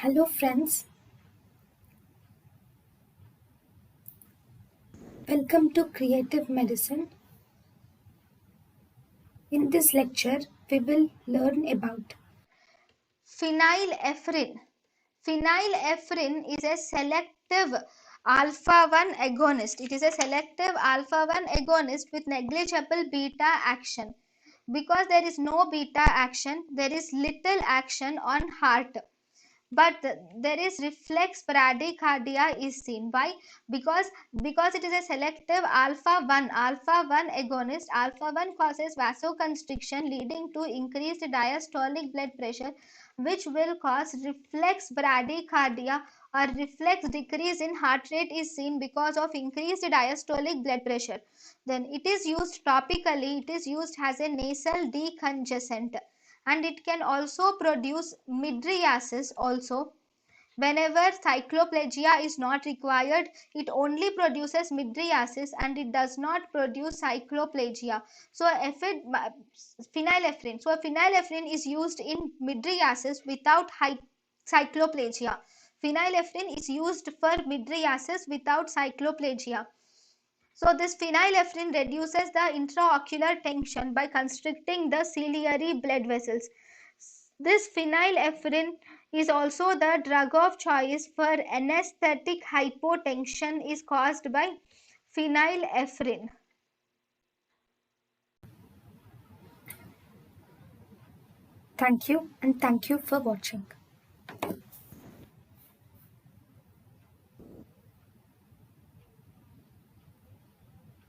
Hello, friends. Welcome to Creative Medicine. In this lecture, we will learn about Phenylephrine. Phenylephrine is a selective alpha 1 agonist. It is a selective alpha 1 agonist with negligible beta action. Because there is no beta action, there is little action on heart. But there is reflex bradycardia is seen. Why? Because it is a selective alpha 1 agonist. Alpha 1 causes vasoconstriction leading to increased diastolic blood pressure, which will cause reflex bradycardia, or reflex decrease in heart rate is seen because of increased diastolic blood pressure. Then it is used topically. It is used as a nasal decongestant, and it can also produce mydriasis also. Whenever cycloplegia is not required, it only produces mydriasis and it does not produce cycloplegia. So phenylephrine is used in mydriasis without cycloplegia. Phenylephrine is used for mydriasis without cycloplegia. So this phenylephrine reduces the intraocular tension by constricting the ciliary blood vessels. This phenylephrine is also the drug of choice for anesthetic hypotension is caused by phenylephrine. thank you and thank you for watching.